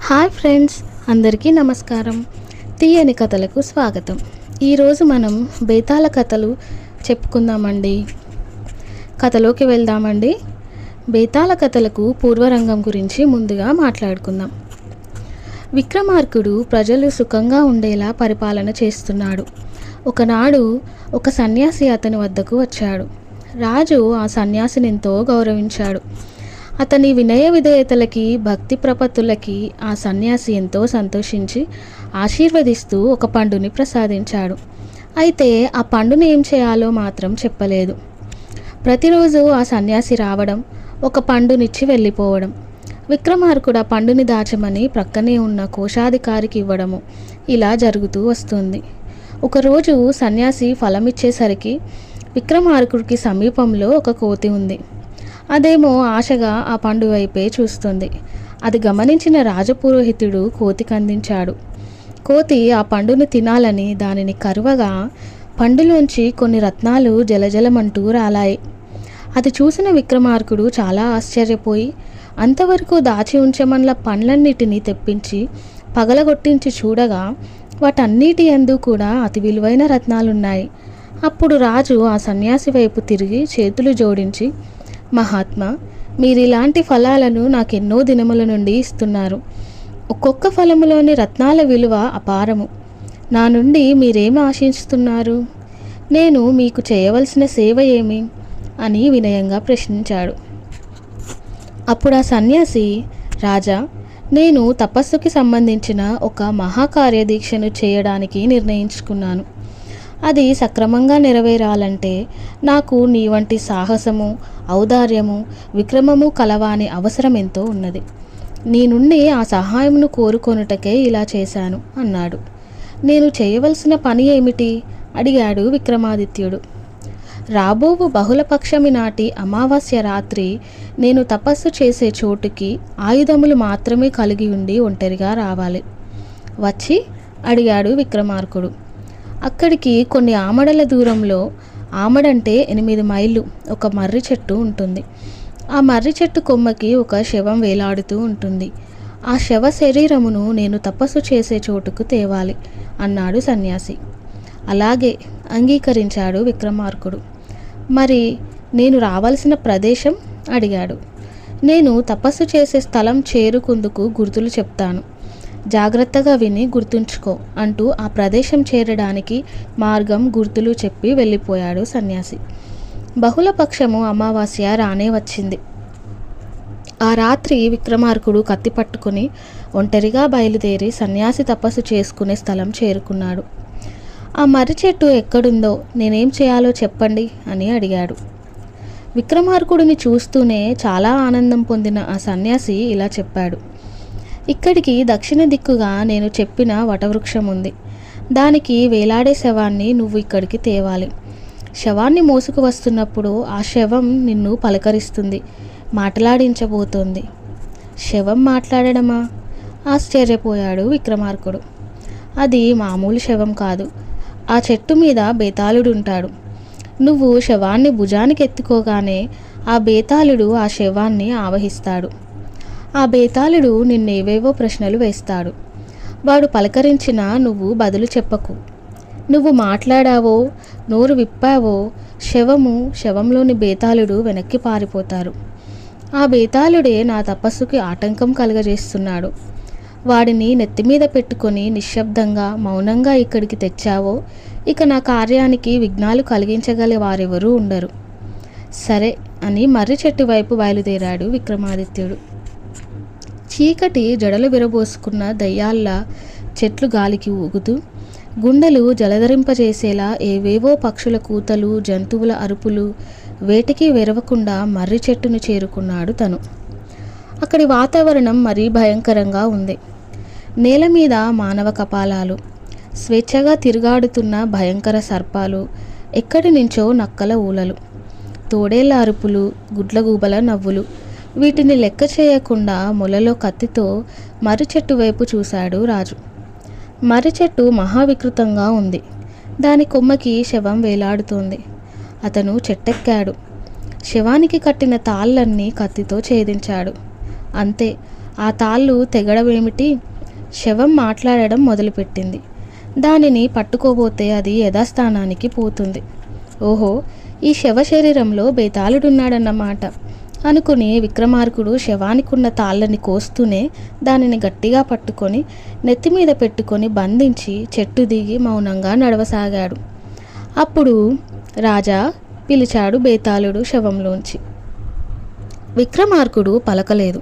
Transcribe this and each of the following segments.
Hi friends, అందరికీ నమస్కారం. తీయని కథలకు స్వాగతం. ఈరోజు మనం బేతాళ కథలు చెప్పుకుందామండి. కథలోకి వెళ్దామండి. బేతాళ కథలకు పూర్వరంగం గురించి ముందుగా మాట్లాడుకుందాం. విక్రమార్కుడు ప్రజలు సుఖంగా ఉండేలా పరిపాలన చేస్తున్నాడు. ఒకనాడు ఒక సన్యాసి అతని వద్దకు వచ్చాడు. రాజు ఆ సన్యాసిని ఎంతో గౌరవించాడు. అతని వినయ విధేయతలకి, భక్తి ప్రపత్తులకి ఆ సన్యాసి ఎంతో సంతోషించి ఆశీర్వదిస్తూ ఒక పండుని ప్రసాదించాడు. అయితే ఆ పండుని ఏం చేయాలో మాత్రం చెప్పలేదు. ప్రతిరోజు ఆ సన్యాసి రావడం, ఒక పండునిచ్చి వెళ్ళిపోవడం. విక్రమార్కుడు ఆ పండుని దాచమని ప్రక్కనే ఉన్న కోశాధికారికి ఇవ్వడము ఇలా జరుగుతూ వస్తుంది. ఒకరోజు సన్యాసి ఫలమిచ్చేసరికి విక్రమార్కుడికి సమీపంలో ఒక కోతి ఉంది. అదేమో ఆశగా ఆ పండు వైపే చూస్తుంది. అది గమనించిన రాజపురోహితుడు కోతికి అందించాడు. కోతి ఆ పండును తినాలని దానిని కరువగా పండులోంచి కొన్ని రత్నాలు జలజలమంటూ రాలాయి. అది చూసిన విక్రమార్కుడు చాలా ఆశ్చర్యపోయి అంతవరకు దాచి ఉంచమన్న పండ్లన్నిటినీ తెప్పించి పగలగొట్టించి చూడగా వాటన్నిటి యందు కూడా అతి విలువైన రత్నాలున్నాయి. అప్పుడు రాజు ఆ సన్యాసి వైపు తిరిగి చేతులు జోడించి, మహాత్మా, మీరిలాంటి ఫలాలను నాకెన్నో దినముల నుండి ఇస్తున్నారు. ఒక్కొక్క ఫలములోని రత్నాల విలువ అపారము. నా నుండి మీరేమి ఆశిస్తున్నారు? నేను మీకు చేయవలసిన సేవ ఏమి అని వినయంగా ప్రశ్నించాడు. అప్పుడు ఆ సన్యాసి, రాజా, నేను తపస్సుకి సంబంధించిన ఒక మహాకార్యదీక్షను చేయడానికి నిర్ణయించుకున్నాను. అది సక్రమంగా నెరవేరాలంటే నాకు నీ వంటి సాహసము, ఔదార్యము, విక్రమము కలవాని అవసరం ఎంతో ఉన్నది. నీ నుండి ఆ సహాయమును కోరుకొనుటకే ఇలా చేశాను అన్నాడు. నేను చేయవలసిన పని ఏమిటి అడిగాడు విక్రమాదిత్యుడు. రాబోవు బహుళపక్షమి నాటి అమావాస్య రాత్రి నేను తపస్సు చేసే చోటుకి ఆయుధములు మాత్రమే కలిగి ఉండి ఒంటరిగా రావాలి. వచ్చి అడిగాడు విక్రమార్కుడు. అక్కడికి కొన్ని ఆమడల దూరంలో, ఆమడంటే 8 మైళ్ళు, ఒక మర్రి చెట్టు ఉంటుంది. ఆ మర్రి చెట్టు కొమ్మకి ఒక శవం వేలాడుతూ ఉంటుంది. ఆ శవ శరీరమును నేను తపస్సు చేసే చోటుకు తేవాలి అన్నాడు సన్యాసి. అలాగే అంగీకరించాడు విక్రమార్కుడు. మరి నేను రావాల్సిన ప్రదేశం అడిగాడు. నేను తపస్సు చేసే స్థలం చేరుకుందుకు గుర్తులు చెప్తాను. జాగ్రత్తగా విని గుర్తుంచుకో అంటూ ఆ ప్రదేశం చేరడానికి మార్గం, గుర్తులు చెప్పి వెళ్ళిపోయాడు సన్యాసి. బహుళపక్షము అమావాస్య రానే వచ్చింది. ఆ రాత్రి విక్రమార్కుడు కత్తి పట్టుకుని ఒంటరిగా బయలుదేరి సన్యాసి తపస్సు చేసుకునే స్థలం చేరుకున్నాడు. ఆ మర్రి చెట్టు ఎక్కడుందో, నేనేం చేయాలో చెప్పండి అని అడిగాడు. విక్రమార్కుడిని చూస్తూనే చాలా ఆనందం పొందిన ఆ సన్యాసి ఇలా చెప్పాడు. ఇక్కడికి దక్షిణ దిక్కుగా నేను చెప్పిన వటవృక్షం ఉంది. దానికి వేలాడే శవాన్ని నువ్వు ఇక్కడికి తేవాలి. శవాన్ని మోసుకు వస్తున్నప్పుడు ఆ శవం నిన్ను పలకరిస్తుంది, మాట్లాడించబోతోంది. శవం మాట్లాడడమా? ఆశ్చర్యపోయాడు విక్రమార్కుడు. అది మామూలు శవం కాదు. ఆ చెట్టు మీద బేతాళుడు ఉంటాడు. నువ్వు శవాన్ని భుజానికి ఎత్తుకోగానే ఆ బేతాళుడు ఆ శవాన్ని ఆవహిస్తాడు. ఆ బేతాళుడు నిన్నేవేవో ప్రశ్నలు వేస్తాడు. వాడు పలకరించినా నువ్వు బదులు చెప్పకు. నువ్వు మాట్లాడావో, నోరు విప్పావో శవంలోని బేతాళుడు వెనక్కి పారిపోతారు. ఆ బేతాళుడే నా తపస్సుకి ఆటంకం కలుగజేస్తున్నాడు. వాడిని నెత్తిమీద పెట్టుకొని నిశ్శబ్దంగా, మౌనంగా ఇక్కడికి తెచ్చావో ఇక నా కార్యానికి విఘ్నాలు కలిగించగల వారెవరూ ఉండరు. సరే అని మర్రి చెట్టు వైపు బయలుదేరాడు విక్రమాదిత్యుడు. చీకటి జడలు విరబోసుకున్న దయ్యాల్లా చెట్లు గాలికి ఊగుతూ, గుండెలు జలధరింపజేసేలా ఏవేవో పక్షుల కూతలు, జంతువుల అరుపులు వేటికి వెరవకుండా మర్రి చెట్టును చేరుకున్నాడు తను. అక్కడి వాతావరణం మరీ భయంకరంగా ఉంది. నేల మీద మానవ కపాలాలు, స్వేచ్ఛగా తిరుగాడుతున్న భయంకర సర్పాలు, ఎక్కడి నుంచో నక్కల ఊలలు, తోడేళ్ల అరుపులు, గుడ్లగూబల నవ్వులు. వీటిని లెక్క చేయకుండా మొలలో కత్తితో మర్రి చెట్టు వైపు చూశాడు రాజు. మర్రి చెట్టు మహావికృతంగా ఉంది. దాని కొమ్మకి శవం వేలాడుతోంది. అతను చెట్టెక్కాడు. శవానికి కట్టిన తాళ్ళన్నీ కత్తితో ఛేదించాడు. అంతే, ఆ తాళ్ళు తెగడమేమిటి? శవం మాట్లాడడం మొదలుపెట్టింది. దానిని పట్టుకోబోతే అది యథాస్థానానికి పోతుంది. ఓహో, ఈ శవ శరీరంలో బేతాళుడున్నాడన్నమాట అనుకుని విక్రమార్కుడు శవానికున్న తాళ్ళని కోస్తూనే దానిని గట్టిగా పట్టుకొని నెత్తిమీద పెట్టుకొని బంధించి చెట్టు దిగి మౌనంగా నడవసాగాడు. అప్పుడు రాజా పిలిచాడు బేతాళుడు శవంలోంచి. విక్రమార్కుడు పలకలేదు,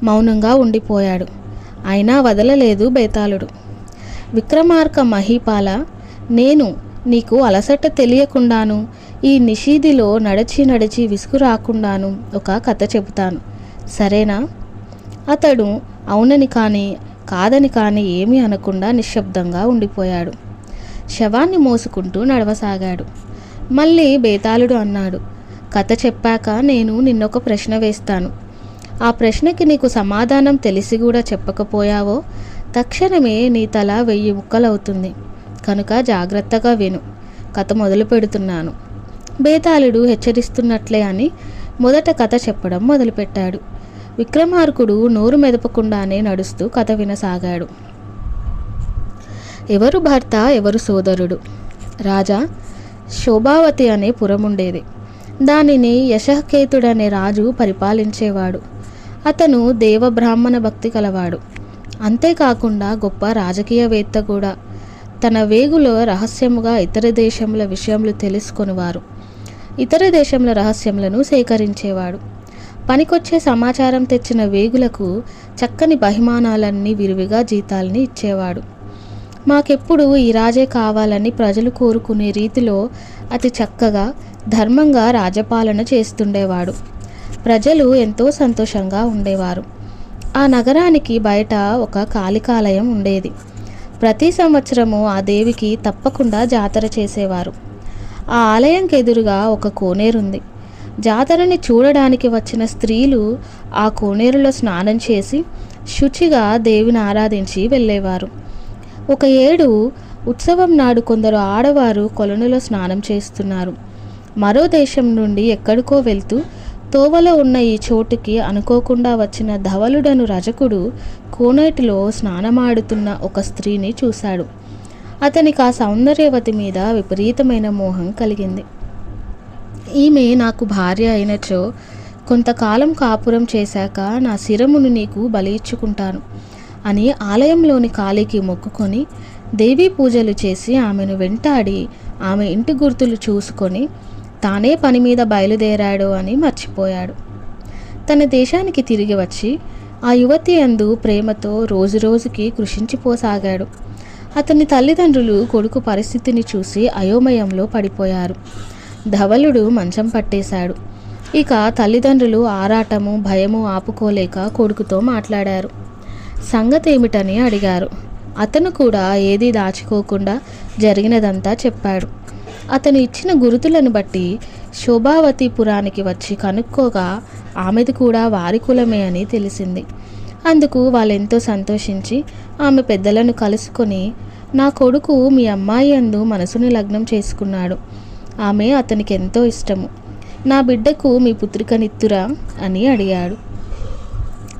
మౌనంగా ఉండిపోయాడు. అయినా వదలలేదు బేతాళుడు. విక్రమార్క మహీపాల, నేను నీకు అలసట తెలియకుండాను, ఈ నిషీదిలో నడిచి నడిచి విసుగు రాకుండాను ఒక కథ చెబుతాను, సరేనా? అతడు అవునని కానీ కాదని కానీ ఏమీ అనకుండా నిశ్శబ్దంగా ఉండిపోయాడు. శవాన్ని మోసుకుంటూ నడవసాగాడు. మళ్ళీ బేతాళుడు అన్నాడు, కథ చెప్పాక నేను నిన్నొక ప్రశ్న వేస్తాను. ఆ ప్రశ్నకి నీకు సమాధానం తెలిసి కూడా చెప్పకపోయావో తక్షణమే నీ తల 1000 ముక్కలవుతుంది. కనుక జాగ్రత్తగా విను. కథ మొదలు పెడుతున్నాను. బేతాళుడు హెచ్చరిస్తున్నట్లే అని మొదట కథ చెప్పడం మొదలుపెట్టాడు. విక్రమార్కుడు నోరు మెదపకుండానే నడుస్తూ కథ వినసాగాడు. ఎవరు భర్త, ఎవరు సోదరుడు? రాజా, శోభావతి అనే పురముండేది. దానిని యశకేతుడనే రాజు పరిపాలించేవాడు. అతను దేవబ్రాహ్మణ భక్తి కలవాడు. అంతేకాకుండా గొప్ప రాజకీయవేత్త కూడా. తన వేగులో రహస్యముగా ఇతర దేశముల విషయములు తెలుసుకొనివారు. ఇతర దేశముల రహస్యములను సేకరించేవాడు. పనికొచ్చే సమాచారం తెచ్చిన వేగులకు చక్కని బహుమానాలన్నీ విరివిగా జీతాలని ఇచ్చేవాడు. మాకెప్పుడు ఈ రాజే కావాలని ప్రజలు కోరుకునే రీతిలో అతి చక్కగా ధర్మంగా రాజపాలన చేస్తుండేవాడు. ప్రజలు ఎంతో సంతోషంగా ఉండేవారు. ఆ నగరానికి బయట ఒక కాళికాలయం ఉండేది. ప్రతి సంవత్సరము ఆ దేవికి తప్పకుండా జాతర చేసేవారు. ఆ ఆలయంకి ఎదురుగా ఒక కోనేరుంది. జాతరని చూడడానికి వచ్చిన స్త్రీలు ఆ కోనేరులో స్నానం చేసి శుచిగా దేవిని ఆరాధించి వెళ్ళేవారు. ఒక ఏడు ఉత్సవం నాడు కొందరు ఆడవారు కొలనులో స్నానం చేస్తున్నారు. మరో దేశం నుండి ఎక్కడికో వెళ్తూ తోవలో ఉన్న ఈ చోటుకి అనుకోకుండా వచ్చిన ధవలుడను రజకుడు కోనేటిలో స్నానమాడుతున్న ఒక స్త్రీని చూశాడు. అతనికి ఆ సౌందర్యవతి మీద విపరీతమైన మోహం కలిగింది. ఈమె నాకు భార్య అయినచో కొంతకాలం కాపురం చేశాక నా శిరమును నీకు బలి ఇచ్చుకుంటాను అని ఆలయంలోని కాళీకి మొక్కుకొని దేవీ పూజలు చేసి ఆమెను వెంటాడి ఆమె ఇంటి గుర్తులు చూసుకొని తానే పని మీద బయలుదేరాడు అని మర్చిపోయాడు. తన దేశానికి తిరిగి వచ్చి ఆ యువతి యందు ప్రేమతో రోజురోజుకి కృషించిపోసాగాడు. అతని తల్లిదండ్రులు కొడుకు పరిస్థితిని చూసి అయోమయంలో పడిపోయారు. ధవలుడు మంచం పట్టేశాడు. ఇక తల్లిదండ్రులు ఆరాటము భయము ఆపుకోలేక కొడుకుతో మాట్లాడారు. సంగతేమిటని అడిగారు. అతను కూడా ఏదీ దాచుకోకుండా జరిగినదంతా చెప్పాడు. అతను ఇచ్చిన గురుతులను బట్టి శోభావతిపురానికి వచ్చి కనుక్కోగా ఆమెది కూడా వారి కులమే అని తెలిసింది. అందుకు వాళ్ళెంతో సంతోషించి ఆమె పెద్దలను కలుసుకొని, నా కొడుకు మీ అమ్మాయి యందు మనసుని లగ్నం చేసుకున్నాడు. ఆమె అతనికి ఎంతో ఇష్టము. నా బిడ్డకు మీ పుత్రికనిత్తురా అని అడిగాడు.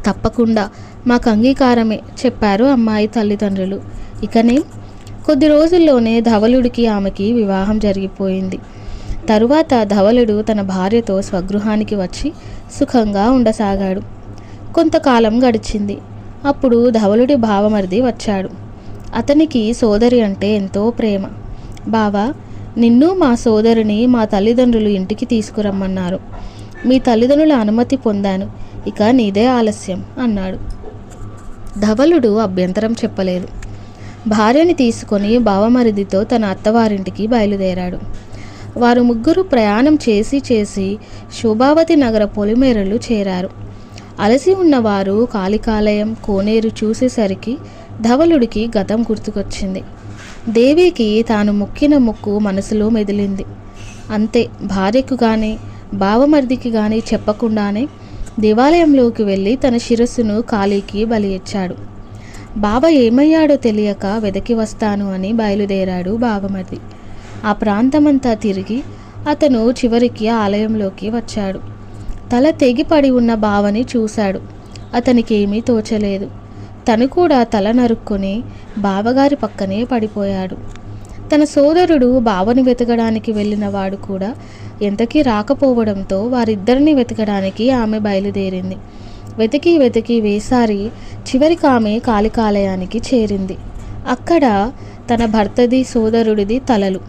తప్పకుండా, మాకు అంగీకారమే చెప్పారు అమ్మాయి తల్లిదండ్రులు. ఇకనే కొద్ది రోజుల్లోనే ధవలుడికి ఆమెకి వివాహం జరిగిపోయింది. తరువాత ధవలుడు తన భార్యతో స్వగృహానికి వచ్చి సుఖంగా ఉండసాగాడు. కొంతకాలం గడిచింది. అప్పుడు ధవలుడి భావమరిది వచ్చాడు. అతనికి సోదరి అంటే ఎంతో ప్రేమ. బావా, నిన్ను మా సోదరిని మా తల్లిదండ్రులు ఇంటికి తీసుకురమ్మన్నారు. మీ తల్లిదండ్రుల అనుమతి పొందాను. ఇక నీదే ఆలస్యం అన్నాడు. ధవలుడు అభ్యంతరం చెప్పలేదు. భార్యని తీసుకొని బావమరిదితో తన అత్తవారింటికి బయలుదేరాడు. వారు ముగ్గురు ప్రయాణం చేసి శోభావతి నగర పొలిమేరలు చేరారు. అలసి ఉన్నవారు కాళికాలయం కోనేరు చూసేసరికి ధవలుడికి గతం గుర్తుకొచ్చింది. దేవికి తాను మొక్కిన మొక్కు మనసులో మెదిలింది. అంతే, భార్యకు కానీ బావమరిదికి కానీ చెప్పకుండానే దేవాలయంలోకి వెళ్ళి తన శిరస్సును కాళీకి బలి ఇచ్చాడు. బావ ఏమయ్యాడో తెలియక వెదకి వస్తాను అని బయలుదేరాడు బావమరిది. ఆ ప్రాంతమంతా తిరిగి అతను చివరికి ఆలయంలోకి వచ్చాడు. తల తెగిపడి ఉన్న బావని చూశాడు. అతనికి ఏమీ తోచలేదు. తను కూడా తల నరుక్కొని బావగారి పక్కనే పడిపోయాడు. తన సోదరుడు బావని వెతకడానికి వెళ్ళిన వాడు కూడా ఎంతకీ రాకపోవడంతో వారిద్దరిని వెతకడానికి ఆమె బయలుదేరింది. వెతికి వెతికి వేసారి చివరికి ఆమె కాళికాలయానికి చేరింది. అక్కడ తన భర్తది, సోదరుడిది తలలు,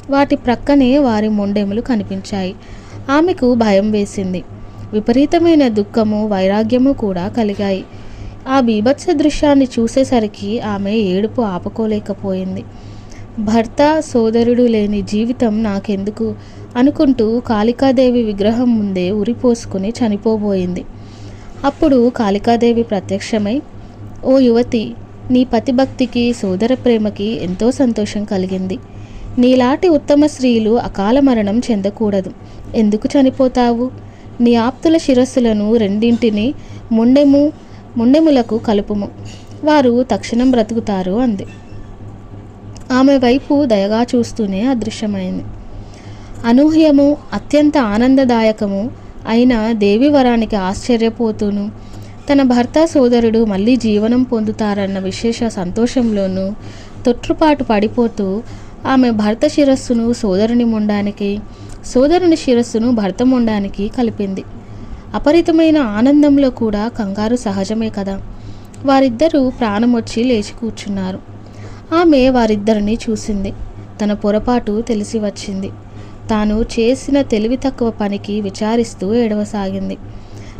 వాటి ప్రక్కనే వారి మొండెములు కనిపించాయి. ఆమెకు భయం వేసింది. విపరీతమైన దుఃఖము, వైరాగ్యము కూడా కలిగాయి. ఆ బీభత్స దృశ్యాన్ని చూసేసరికి ఆమె ఏడుపు ఆపుకోలేకపోయింది. భర్త, సోదరుడు లేని జీవితం నాకెందుకు అనుకుంటూ కాళికాదేవి విగ్రహం ముందే ఉరిపోసుకుని చనిపోబోయింది. అప్పుడు కాళికాదేవి ప్రత్యక్షమై, ఓ యువతి, నీ పతిభక్తికి, సోదర ప్రేమకి ఎంతో సంతోషం కలిగింది. నీలాంటి ఉత్తమ స్త్రీలు అకాల మరణం చెందకూడదు. ఎందుకు చనిపోతావు? నీ ఆప్తుల శిరస్సులను రెండింటిని ముండెములకు కలుపుము, వారు తక్షణం బ్రతుకుతారు అంది. ఆమె వైపు దయగా చూస్తూనే అదృశ్యమైంది. అనూహ్యము, అత్యంత ఆనందదాయకము అయిన దేవి వరానికి ఆశ్చర్యపోతూను, తన భర్త, సోదరుడు మళ్ళీ జీవనం పొందుతారన్న విశేష సంతోషంలోనూ తొట్రుపాటు పడిపోతూ ఆమె భర్త శిరస్సును సోదరుని మొండానికి, సోదరుని శిరస్సును భర్త మొండానికి కలిపింది. అపరితమైన ఆనందంలో కూడా కంగారు సహజమే కదా. వారిద్దరూ ప్రాణమొచ్చి లేచి కూర్చున్నారు. ఆమె వారిద్దరిని చూసింది. తన పొరపాటు తెలిసి వచ్చింది. తాను చేసిన తెలివి తక్కువ పనికి విచారిస్తూ ఏడవసాగింది.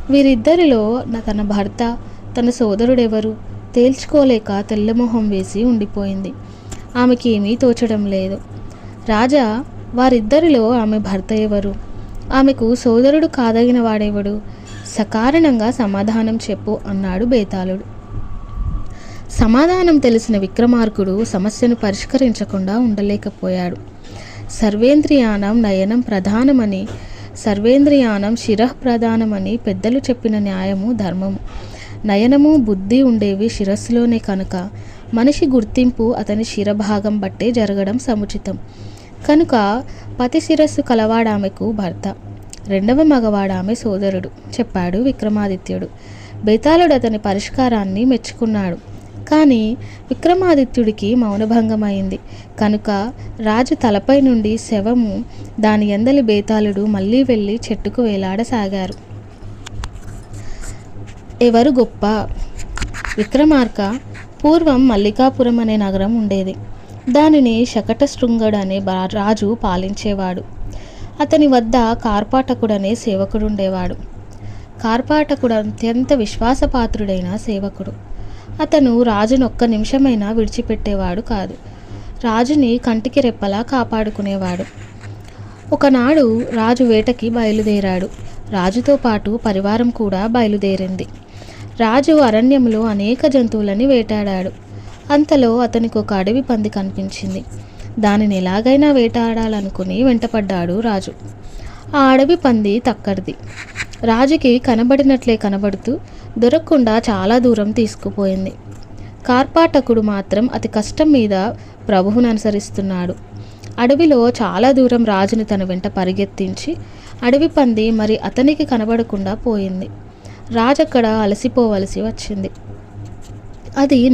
వీరిద్దరిలో తన భర్త, తన సోదరుడెవరు తేల్చుకోలేక తెల్లమొహం వేసి ఉండిపోయింది. ఆమెకి ఏమీ తోచడం లేదు. రాజా, వారిద్దరిలో ఆమె భర్త ఎవరు? ఆమెకు సోదరుడు కాదగిన వాడెవడు? సకారణంగా సమాధానం చెప్పు అన్నాడు బేతాళుడు. సమాధానం తెలిసిన విక్రమార్కుడు సమస్యను పరిష్కరించకుండా ఉండలేకపోయాడు. సర్వేంద్రియానం నయనం ప్రధానమని, సర్వేంద్రియానం శిరః ప్రధానమని పెద్దలు చెప్పిన న్యాయము, ధర్మము. నయనము, బుద్ధి ఉండేవి శిరస్సులోనే కనుక మనిషి గుర్తింపు అతని శిరభాగం బట్టే జరగడం సముచితం. కనుక పతి శిరస్సు కలవాడామెకు భర్త, రెండవ మగవాడామె సోదరుడు చెప్పాడు విక్రమాదిత్యుడు. బేతాళుడు అతని పరిష్కారాన్ని మెచ్చుకున్నాడు. కానీ విక్రమాదిత్యుడికి మౌనభంగమైంది. కనుక రాజు తలపై నుండి శవము, దాని ఎందలి బేతాళుడు మళ్ళీ వెళ్ళి చెట్టుకు వేలాడసాగారు. ఎవరు గొప్ప? విక్రమార్క, పూర్వం మల్లికాపురం అనే నగరం ఉండేది. దానిని శకటశృంగుడు అనే రాజు పాలించేవాడు. అతని వద్ద కార్పాటకుడనే సేవకుడుండేవాడు. కార్పాటకుడు అత్యంత విశ్వాసపాత్రుడైన సేవకుడు. అతను రాజును ఒక్క నిమిషమైనా విడిచిపెట్టేవాడు కాదు. రాజుని కంటికి రెప్పలా కాపాడుకునేవాడు. ఒకనాడు రాజు వేటకి బయలుదేరాడు. రాజుతో పాటు పరివారం కూడా బయలుదేరింది. రాజు అరణ్యంలో అనేక జంతువులని వేటాడాడు. అంతలో అతనికి ఒక అడవి పంది కనిపించింది. దానిని ఎలాగైనా వేటాడాలనుకుని వెంటపడ్డాడు రాజు. ఆ అడవి పంది తక్కడిది. రాజుకి కనబడినట్లే కనబడుతూ దొరకకుండా చాలా దూరం తీసుకుపోయింది. కార్పాటకుడు మాత్రం అతి కష్టం మీద ప్రభువును అనుసరిస్తున్నాడు. అడవిలో చాలా దూరం రాజుని తన వెంట పరిగెత్తించి అడవి పంది మరి అతనికి కనబడకుండా పోయింది. రాజక్కడ అలసిపోవలసి వచ్చింది. అది